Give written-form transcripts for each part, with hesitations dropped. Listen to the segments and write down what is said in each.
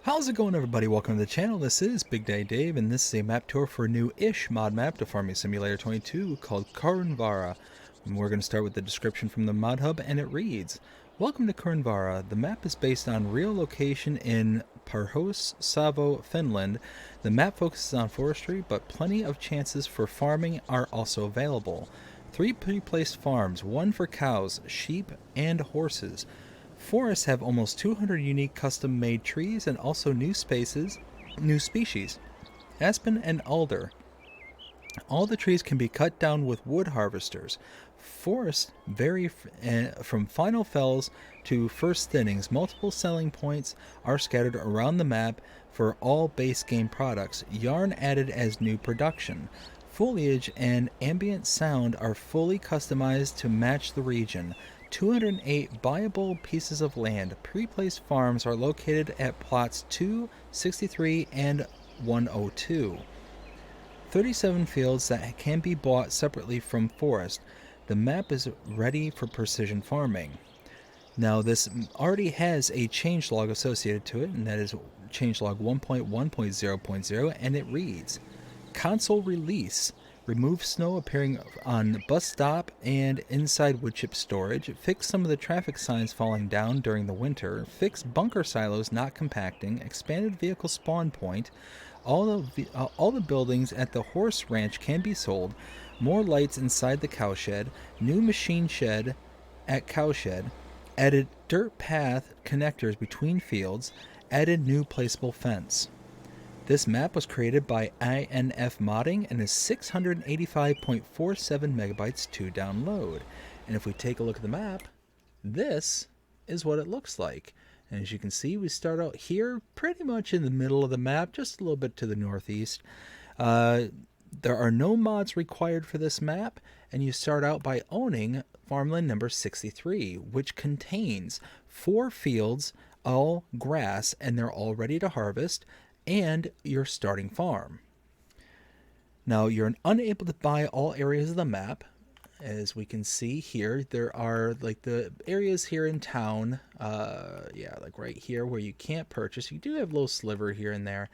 How's it going, everybody? Welcome to the channel. This is Big Day Dave, and this is a map tour for a new-ish mod map to Farming Simulator 22 called Karhuvaara. And we're going to start with the description from the mod hub, and it reads, "Welcome to Karhuvaara. The map is based on real location in Savo, Finland. The map focuses on forestry, but plenty of chances for farming are also available. 3 pre-placed farms, 1 for cows, sheep, and horses. Forests have almost 200 unique custom-made trees and also new species, aspen and alder. All the trees can be cut down with wood harvesters. Forests vary from final fells to first thinnings. Multiple selling points are scattered around the map for all base game products. Yarn added as new production. Foliage and ambient sound are fully customized to match the region. 208 buyable pieces of land. Pre-placed farms are located at plots 2, 63, and 102. 37 fields that can be bought separately from forest. The map is ready for precision farming." Now, this already has a changelog associated to it, and that is changelog 1.1.0.0, and it reads, "Console release. Remove snow appearing on bus stop and inside wood chip storage. Fix some of the traffic signs falling down during the winter. Fix bunker silos not compacting. Expanded vehicle spawn point. All the buildings at the horse ranch can be sold. More lights inside the cowshed. New machine shed at cowshed. Added dirt path connectors between fields. Added new placeable fence." This map was created by INF Modding and is 685.47 megabytes to download. And if we take a look at the map, this is what it looks like. And as you can see, we start out here pretty much in the middle of the map, just a little bit to the northeast. There are no mods required for this map, and you start out by owning farmland number 63, which contains 4 fields, all grass, and they're all ready to harvest, and your starting farm. Now, you're unable to buy all areas of the map. As we can see here, there are like the areas here in town, like right here where you can't purchase. You do have a little sliver here and there,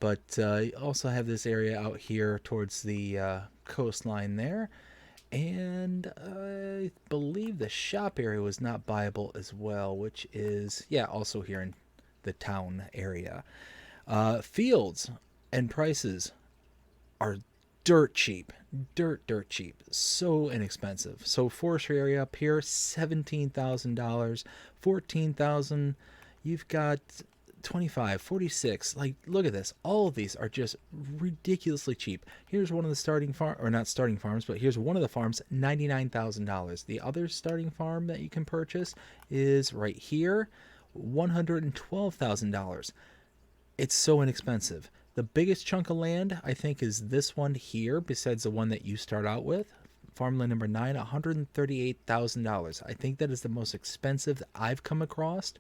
but you also have this area out here towards the coastline there. And I believe the shop area was not buyable as well, which is, also here in the town area. Fields and prices are dirt cheap, dirt cheap, so inexpensive. So forestry area up here, $17,000, $14,000. You've got 25, 46. Like, look at this. All of these are just ridiculously cheap. Here's one of the starting farm, or not starting farms, but here's one of the farms, $99,000. The other starting farm that you can purchase is right here, $112,000. It's so inexpensive. The biggest chunk of land, I think, is this one here, besides the one that you start out with. Farmland number 9, $138,000. I think that is the most expensive that I've come across.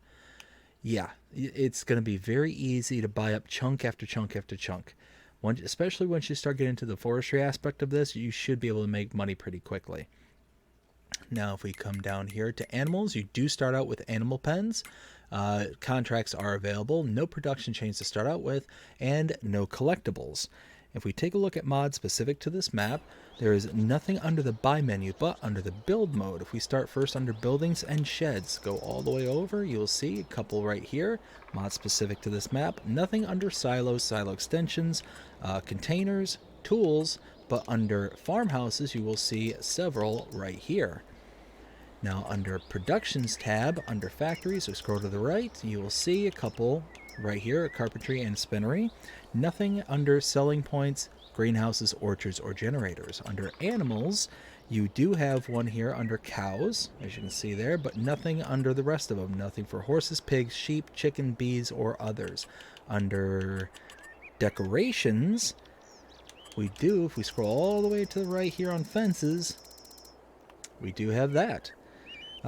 Yeah, it's going to be very easy to buy up chunk after chunk after chunk. Especially once you start getting into the forestry aspect of this, you should be able to make money pretty quickly. Now, if we come down here to animals, you do start out with animal pens. Contracts are available, no production chains to start out with, and no collectibles. If we take a look at mods specific to this map, there is nothing under the buy menu, but under the build mode. If we start first under buildings and sheds, go all the way over, you'll see a couple right here, mods specific to this map. Nothing under silos, silo extensions, containers, tools, but under farmhouses, you will see several right here. Now, under Productions tab, under Factories, or scroll to the right, you will see a couple right here, Carpentry and Spinnery. Nothing under Selling Points, Greenhouses, Orchards, or Generators. Under Animals, you do have one here under Cows, as you can see there, but nothing under the rest of them. Nothing for horses, pigs, sheep, chicken, bees, or others. Under Decorations, we do, if we scroll all the way to the right here on Fences, we do have that.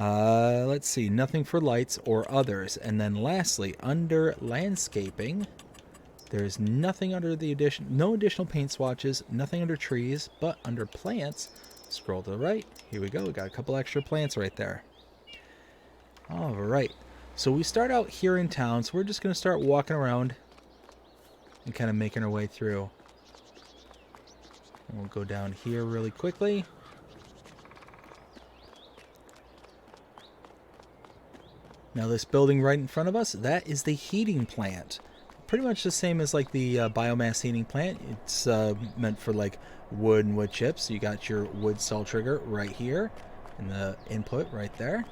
Let's see, nothing for lights or others. And then lastly, under landscaping, there's nothing under the no additional paint swatches, nothing under trees, but under plants, scroll to the right. Here we go. We got a couple extra plants right there. All right. So we start out here in town, so we're just going to start walking around and kind of making our way through. And we'll go down here really quickly. Now this building right in front of us, that is the heating plant. Pretty much the same as like the biomass heating plant. It's meant for like wood and wood chips. You got your wood cell trigger right here and the input right there.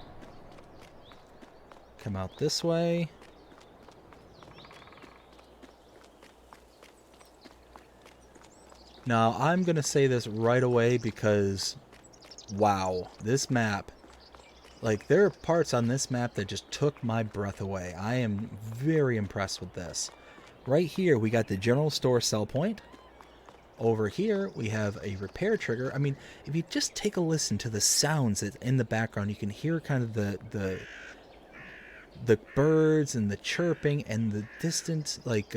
Come out this way. Now I'm going to say this right away because, wow, this map, like there are parts on this map that just took my breath away. I am very impressed with this. Right here, we got the general store sell point. Over here, we have a repair trigger. I mean, if you just take a listen to the sounds that in the background, you can hear kind of the birds and the chirping and the distant, like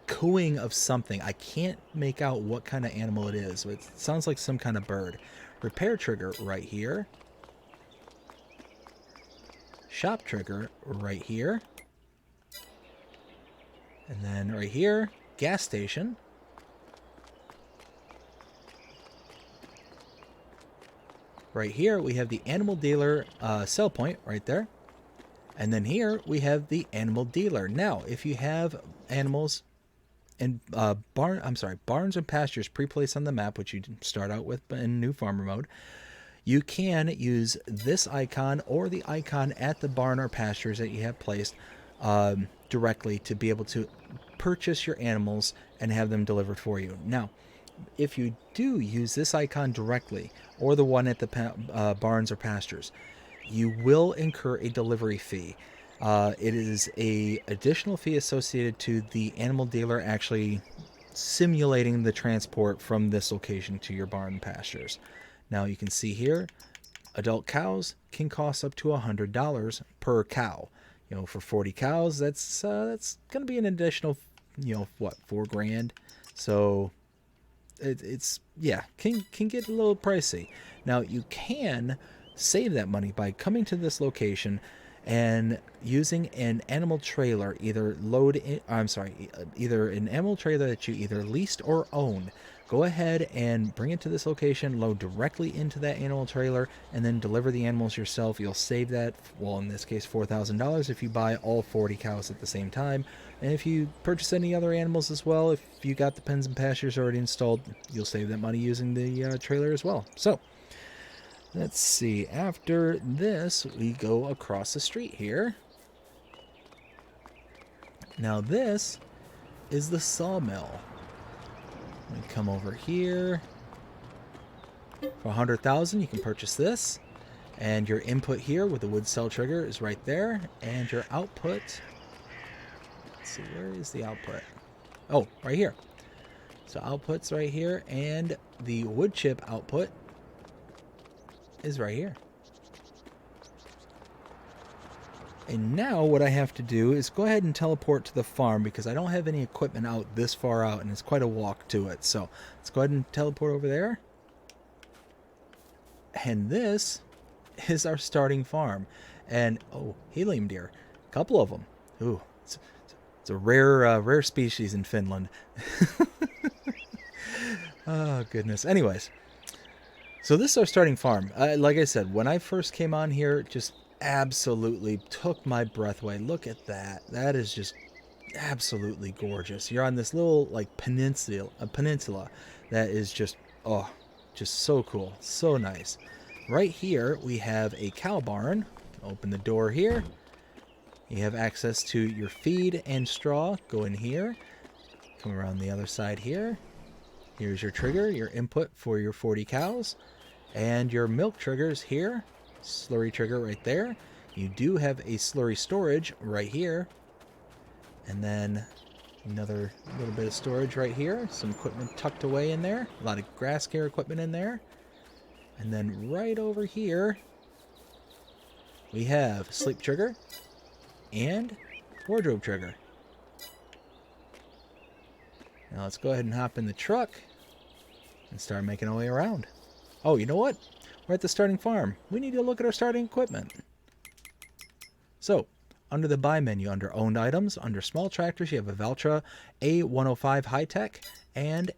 cooing of something. I can't make out what kind of animal it is, but it sounds like some kind of bird. Repair trigger right here. Shop trigger right here. And then right here, gas station. Right here, we have the animal dealer sell point right there. And then here, we have the animal dealer. Now, if you have animals and barns and pastures pre-placed on the map, which you start out with in new farmer mode, you can use this icon or the icon at the barn or pastures that you have placed directly to be able to purchase your animals and have them delivered for you. Now, if you do use this icon directly or the one at the barns or pastures, you will incur a delivery fee. It is a additional fee associated to the animal dealer actually simulating the transport from this location to your barn and pastures. Now you can see here, adult cows can cost up to $100 per cow. You know, for 40 cows, that's going to be an additional, you know, what, $4,000. So it's yeah, can get a little pricey. Now you can save that money by coming to this location and using an animal trailer, either an animal trailer that you either leased or own. Go ahead and bring it to this location, load directly into that animal trailer, and then deliver the animals yourself. You'll save that, well, in this case, $4,000 if you buy all 40 cows at the same time. And if you purchase any other animals as well, if you got the pens and pastures already installed, you'll save that money using the trailer as well. So, let's see. After this, we go across the street here. Now this is the sawmill. We come over here. For $100,000, you can purchase this. And your input here with the wood cell trigger is right there. And your output, let's see, where is the output? Oh, right here. So output's right here, and the wood chip output is right here. And now what I have to do is go ahead and teleport to the farm because I don't have any equipment out this far out and it's quite a walk to it. So let's go ahead and teleport over there. And this is our starting farm. And oh, helium deer, a couple of them. Ooh, it's a rare species in Finland. Oh goodness. Anyways, so this is our starting farm. Like I said, when I first came on here, just absolutely took my breath away. Look at that. That is just absolutely gorgeous. You're on this little like peninsula that is just, oh, just so cool. So nice. Right here, we have a cow barn. Open the door here. You have access to your feed and straw. Go in here. Come around the other side here. Here's your trigger, your input for your 40 cows. And your milk triggers here. Slurry trigger right there. You do have a slurry storage right here. And then another little bit of storage right here. Some equipment tucked away in there. A lot of grass care equipment in there. And then right over here, we have sleep trigger and wardrobe trigger. Now let's go ahead and hop in the truck and start making our way around. Oh, you know what? We're at the starting farm. We need to look at our starting equipment. So, under the buy menu, under owned items, under small tractors, you have a Valtra A105 High Tech, and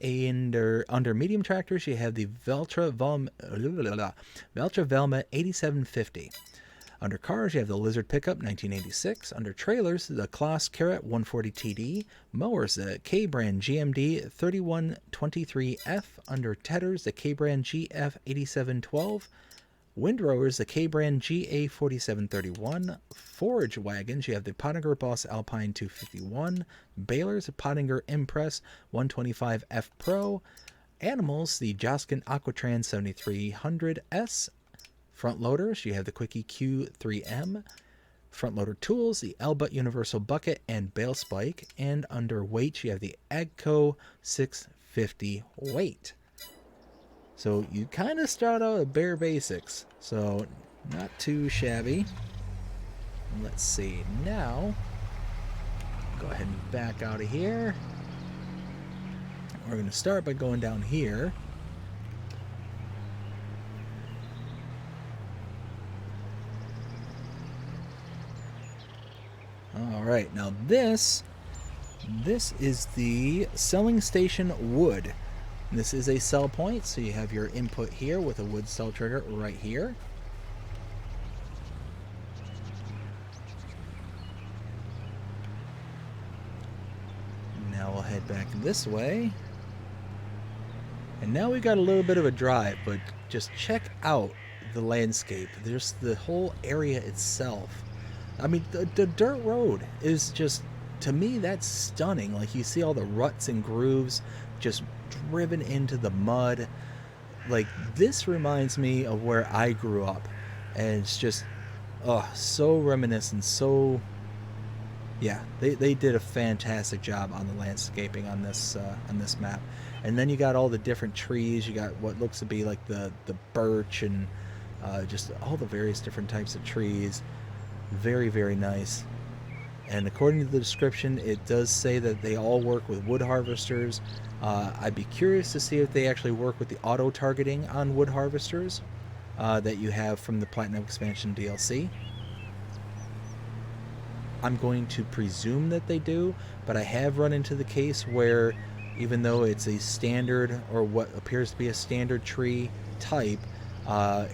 under medium tractors, you have the Valtra Velma 8750. Under cars, you have the Lizard Pickup 1986. Under trailers, the Kloss Carrot 140 TD. Mowers, the K-Brand GMD 3123F. Under teders, the K-Brand GF 8712. Windrowers, the K-Brand GA4731. Forage wagons, you have the Pottinger Boss Alpine 251. Balers, Pottinger Impress 125F Pro. Animals, the Joskin Aquatrans 7300S. Front loaders, you have the Quickie Q3M. Front loader tools, the Elbutt Universal Bucket and Bale Spike. And under weights, you have the Agco 650 weight. So you kind of start out with bare basics. So not too shabby. Let's see. Now, go ahead and back out of here. We're going to start by going down here. Alright, now this is the selling station wood. This is a sell point, so you have your input here with a wood sell trigger right here. Now we'll head back this way. And now we got a little bit of a drive, but just check out the landscape. There's the whole area itself. I mean, the dirt road is just, to me, that's stunning. Like, you see all the ruts and grooves just driven into the mud. Like, this reminds me of where I grew up. And it's just, oh, so reminiscent, so... Yeah, they did a fantastic job on the landscaping on this map. And then you got all the different trees. You got what looks to be like the birch and just all the various different types of trees. Very, very nice. And according to the description, it does say that they all work with wood harvesters. I'd be curious to see if they actually work with the auto targeting on wood harvesters that you have from the Platinum Expansion DLC. I'm going to presume that they do, but I have run into the case where even though it's a standard, or what appears to be a standard tree type,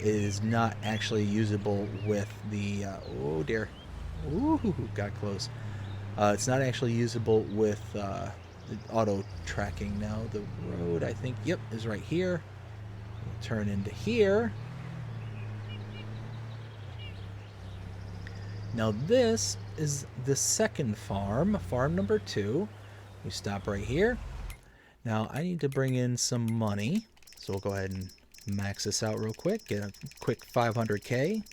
is not actually usable with the oh dear, ooh, got close. It's not actually usable with the auto tracking. Now the road, I think, yep, is right here. We'll turn into here. Now this is the second farm, farm number 2. We stop right here. Now I need to bring in some money, so we'll go ahead and max this out real quick, get a quick 500k.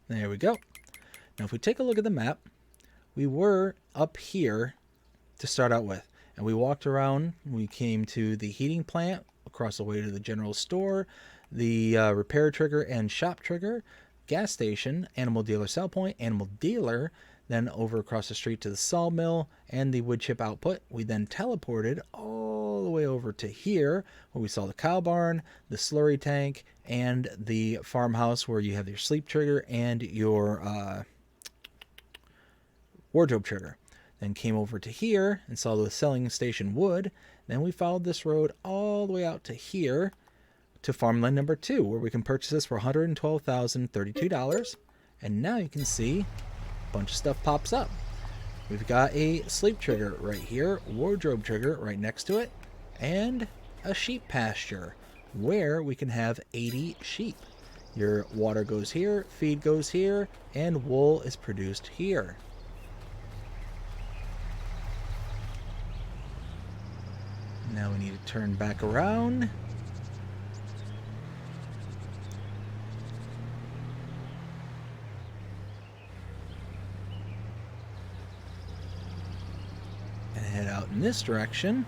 There we go. Now if we take a look at the map, we were up here to start out with, and we walked around. We came to the heating plant, across the way to the general store, the repair trigger and shop trigger, gas station, animal dealer sell point, animal dealer, then over across the street to the sawmill and the wood chip output. We then teleported all the way over to here, where we saw the cow barn, the slurry tank, and the farmhouse where you have your sleep trigger and your wardrobe trigger. Then came over to here and saw the selling station wood. Then we followed this road all the way out to here to farmland number 2, where we can purchase this for $112,032. And now you can see a bunch of stuff pops up. We've got a sleep trigger right here, wardrobe trigger right next to it, and a sheep pasture where we can have 80 sheep. Your water goes here, feed goes here, and wool is produced here. Now we need to turn back around. And head out in this direction.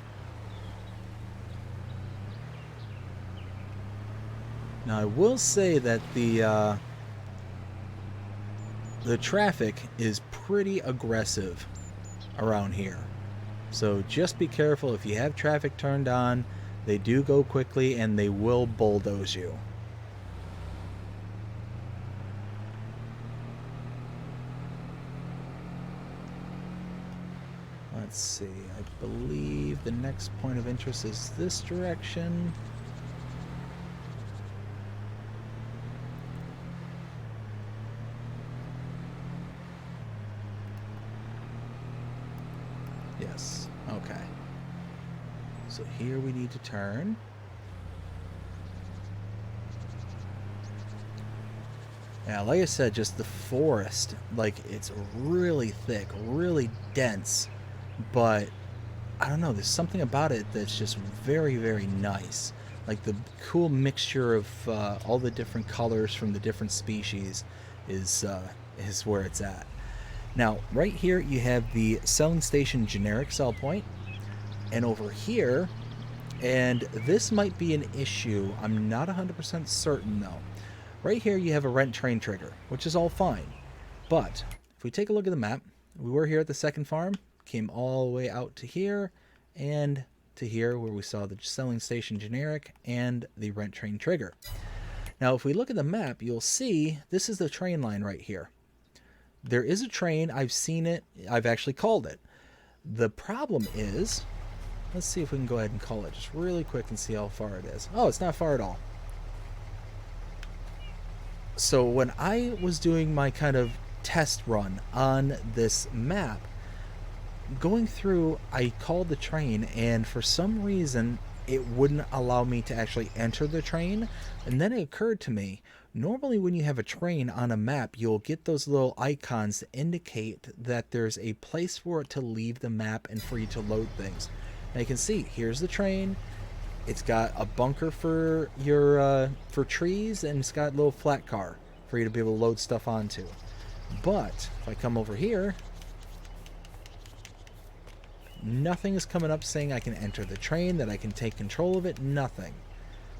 Now I will say that the traffic is pretty aggressive around here. So just be careful if you have traffic turned on. They do go quickly, and they will bulldoze you. Let's see. I believe the next point of interest is this direction. Yes. Okay. So here we need to turn. Yeah, like I said, just the forest, like, it's really thick, really dense, but I don't know, there's something about it that's just very, very nice. Like the cool mixture of all the different colors from the different species is where it's at. Now, right here you have the selling station generic sell point, and over here, and this might be an issue, I'm not 100% certain though. Right here you have a rent train trigger, which is all fine. But if we take a look at the map, we were here at the second farm, came all the way out to here and to here where we saw the selling station generic and the rent train trigger. Now if we look at the map, you'll see this is the train line right here. There is a train, I've seen it, I've actually called it. The problem is, let's see if we can go ahead and call it just really quick and see how far it is. Oh, it's not far at all. So when I was doing my kind of test run on this map, going through, I called the train, and for some reason it wouldn't allow me to actually enter the train. And then it occurred to me, normally when you have a train on a map, you'll get those little icons to indicate that there's a place for it to leave the map and for you to load things. Now you can see, here's the train. It's got a bunker for your for trees, and it's got a little flat car for you to be able to load stuff onto. But if I come over here, nothing is coming up saying I can enter the train, that I can take control of it, nothing.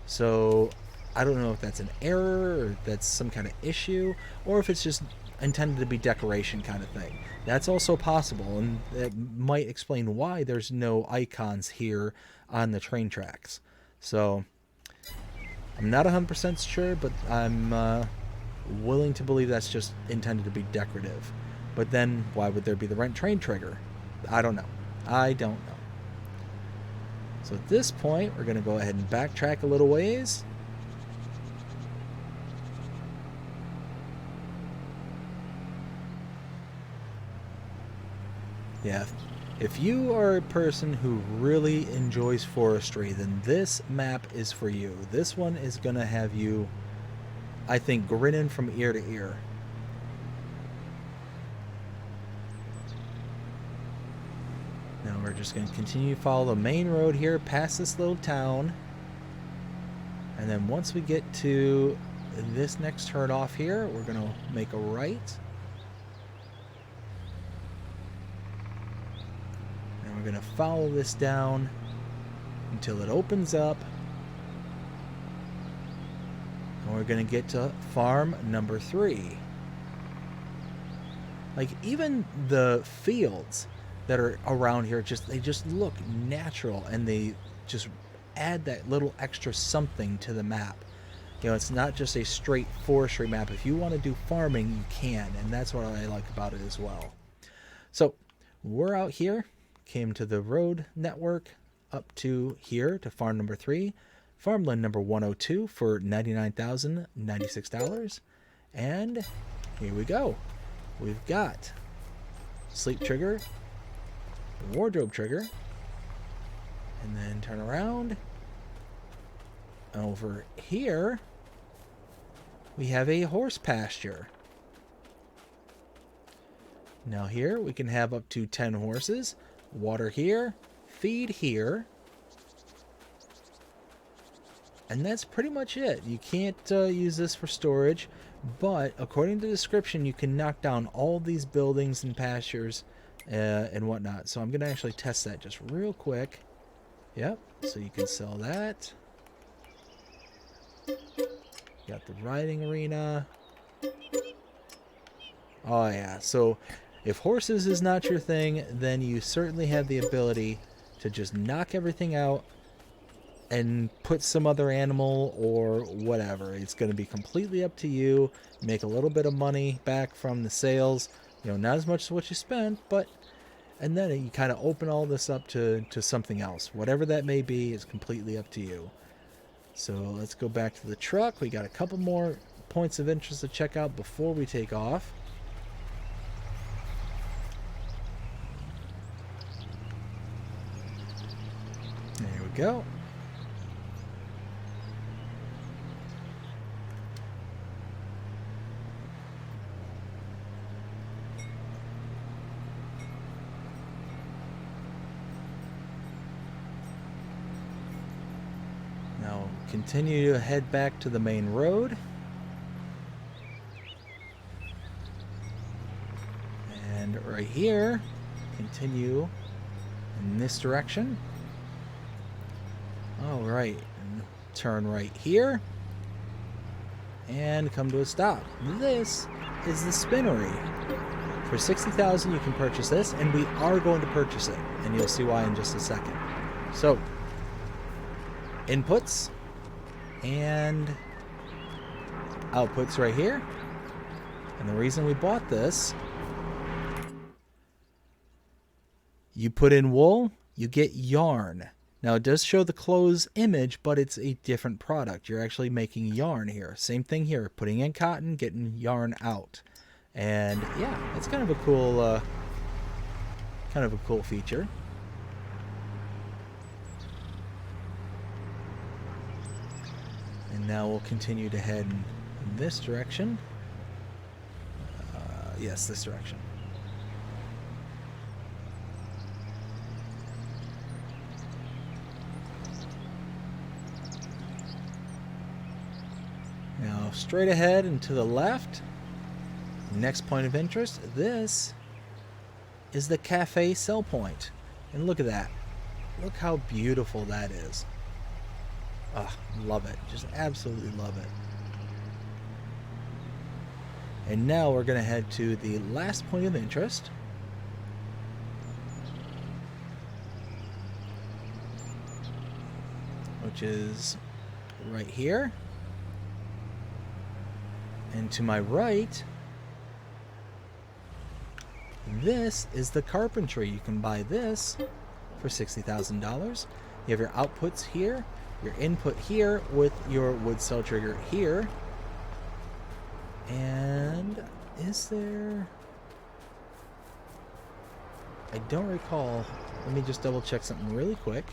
So I don't know if that's an error, or that's some kind of issue, or if it's just intended to be decoration kind of thing. That's also possible, and it might explain why there's no icons here on the train tracks. So I'm not 100% sure, but I'm willing to believe that's just intended to be decorative. But then why would there be the rent train trigger? I don't know. I don't know. So at this point, we're going to go ahead and backtrack a little ways. Yeah, if you are a person who really enjoys forestry, then this map is for you. This one is going to have you, I think, grinning from ear to ear. Now we're just going to continue to follow the main road here past this little town. And then once we get to this next turn off here, we're going to make a right. And we're going to follow this down until it opens up. And we're going to get to farm number 3. Like, even the fields that are around here, they just look natural, and they just add that little extra something to the map. You know, it's not just a straight forestry map. If you want to do farming, you can, and that's what I like about it as well. So we're out here, came to the road network up to here to farm number 3, farmland number 102 for $99,096, and here we go. We've got sleep trigger, wardrobe trigger, and then turn around. Over here we have a horse pasture. Now here we can have up to 10 horses. Water here, feed here, and that's pretty much it. You can't use this for storage, but according to the description, you can knock down all these buildings and pastures and whatnot. So I'm going to actually test that just real quick. Yep, so you can sell that. Got the riding arena. Oh yeah, so if horses is not your thing, then you certainly have the ability to just knock everything out and put some other animal or whatever. It's going to be completely up to you. Make a little bit of money back from the sales. You know, not as much as what you spent, but and then you kind of open all this up to something else. Whatever that may be is completely up to you. So let's go back to the truck. We got a couple more points of interest to check out before we take off. There we go. Now continue to head back to the main road. And right here, continue in this direction. All right, turn right here and come to a stop. This is the spinnery. For $60,000 you can purchase this, and we are going to purchase it, and you'll see why in just a second. So, inputs and outputs right here. And the reason we bought this, you put in wool, you get yarn. Now it does show the clothes image, but it's a different product. You're actually making yarn here. Same thing here, putting in cotton, getting yarn out. And yeah, it's kind of a cool feature. And now we'll continue to head in this direction. Yes, this direction. Now straight ahead and to the left. Next point of interest. This is the cafe sell point. And look at that. Look how beautiful that is. Ah, love it. Just absolutely love it. And now we're going to head to the last point of interest. Which is right here. And to my right, this is the carpentry. You can buy this for $60,000. You have your outputs here, your input here with your wood cell trigger here. And is there... I don't recall. Let me just double check something really quick.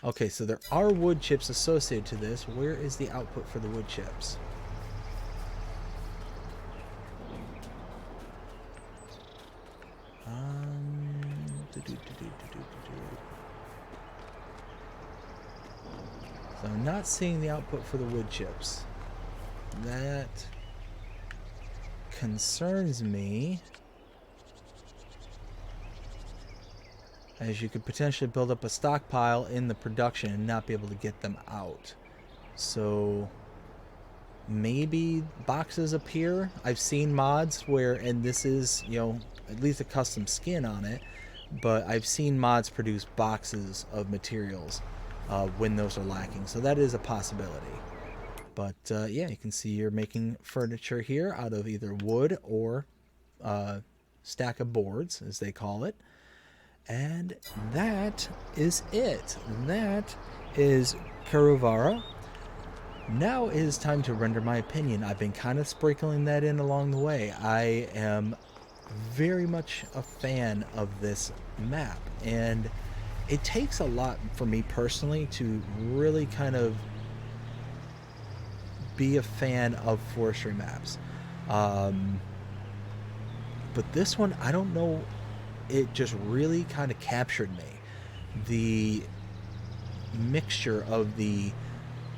Okay, so there are wood chips associated to this. Where is the output for the wood chips? So I'm not seeing the output for the wood chips. That concerns me, as you could potentially build up a stockpile in the production and not be able to get them out. So maybe boxes appear. I've seen mods where, and this is, you know, at least a custom skin on it, but I've seen mods produce boxes of materials when those are lacking. So that is a possibility. But yeah, you can see you're making furniture here out of either wood or stack of boards, as they call it. And that is it. That is Karhuvaara. Now it is time to render my opinion. I've been kind of sprinkling that in along the way. I am very much a fan of this map, and it takes a lot for me personally to really kind of be a fan of forestry maps. But this one, I don't know, it just really kind of captured me. The mixture of the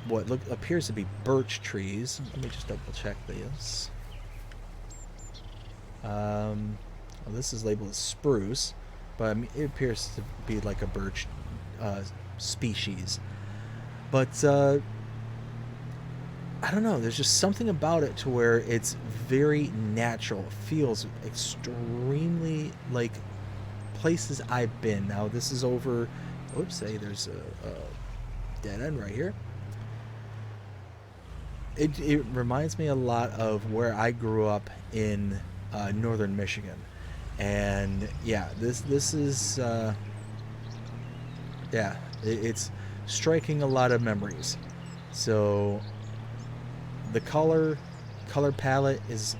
what appears to be birch trees. Let me just double check this. Well, this is labeled as spruce, but I mean, it appears to be like a birch species. But I don't know, there's just something about it to where it's very natural. It feels extremely like places I've been. Now this is over Oops, hey, there's a dead end right here. It reminds me a lot of where I grew up in northern Michigan, and yeah, this is yeah, it's striking a lot of memories. So the color palette is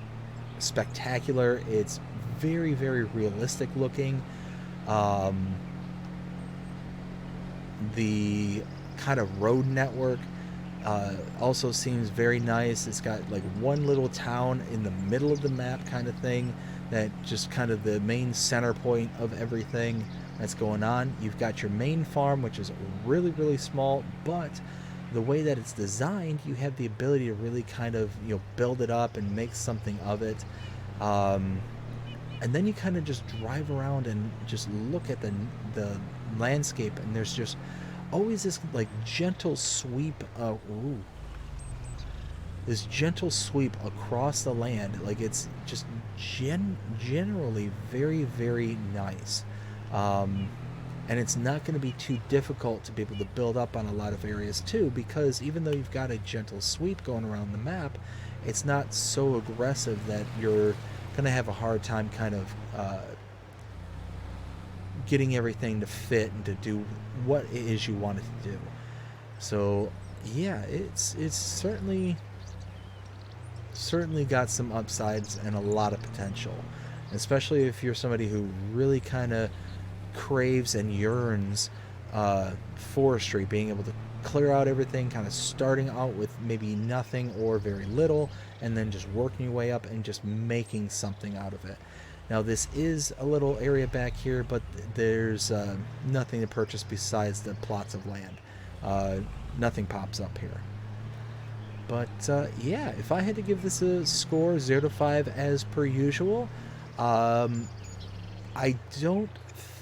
spectacular. It's very realistic looking. Um, the kind of road network also seems very nice. It's got like one little town in the middle of the map kind of thing, that just kind of the main center point of everything that's going on. You've got your main farm, which is really small, but the way that it's designed, you have the ability to really kind of, you know, build it up and make something of it. Um, and then you kind of just drive around and just look at the landscape, and there's just always this like gentle sweep this gentle sweep across the land. Like it's just generally very nice. um, and it's not going to be too difficult to be able to build up on a lot of areas too, because even though you've got a gentle sweep going around the map, it's not so aggressive that you're going to have a hard time kind of getting everything to fit and to do what it is you want it to do. So yeah, it's certainly got some upsides and a lot of potential, especially if you're somebody who really kind of craves and yearns forestry, being able to clear out everything, kind of starting out with maybe nothing or very little, and then just working your way up and just making something out of it. Now this is a little area back here, but there's nothing to purchase besides the plots of land. Nothing pops up here. But yeah, if I had to give this a score 0 to 5 as per usual, I don't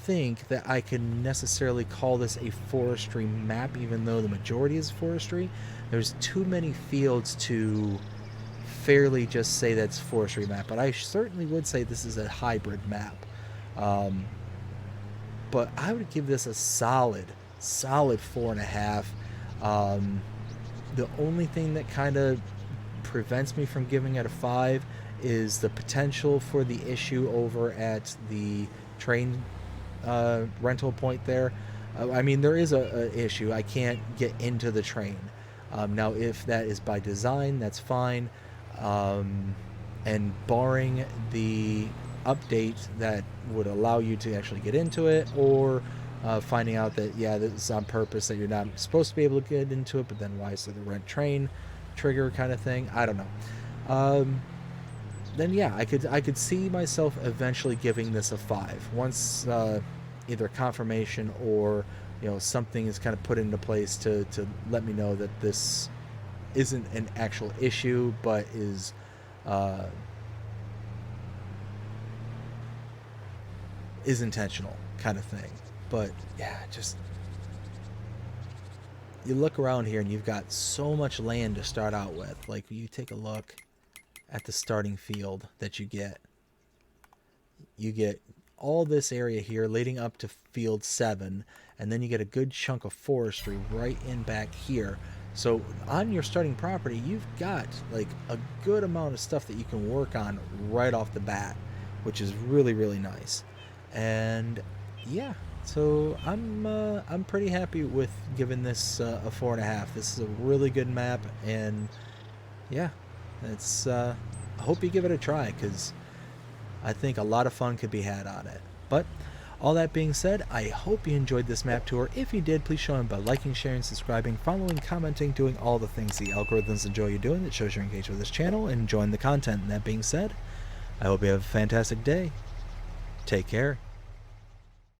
think that I can necessarily call this a forestry map, even though the majority is forestry. There's too many fields to fairly just say that's forestry map, but I certainly would say this is a hybrid map. But I would give this a solid 4.5. The only thing that kind of prevents me from giving it a 5 is the potential for the issue over at the train rental point there. I mean, there is a issue. I can't get into the train. Now, if that is by design, that's fine. And barring the update that would allow you to actually get into it, or finding out that, yeah, this is on purpose, that you're not supposed to be able to get into it, but then why is there the rent train trigger kind of thing? I don't know. Then yeah, I could see myself eventually giving this a 5 once either confirmation or, you know, something is kind of put into place to let me know that this isn't an actual issue, but is intentional kind of thing. But yeah, just you look around here and you've got so much land to start out with. Like, you take a look at the starting field that you get all this area here leading up to field 7, and then you get a good chunk of forestry right in back here. So on your starting property, you've got like a good amount of stuff that you can work on right off the bat, which is really nice. And yeah, so I'm pretty happy with giving this a 4.5. This is a really good map, and yeah, it's I hope you give it a try, because I think a lot of fun could be had on it. But all that being said, I hope you enjoyed this map tour. If you did, please show them by liking, sharing, subscribing, following, commenting, doing all the things the algorithms enjoy you doing. That shows you're engaged with this channel and enjoying the content. And that being said, I hope you have a fantastic day. Take care.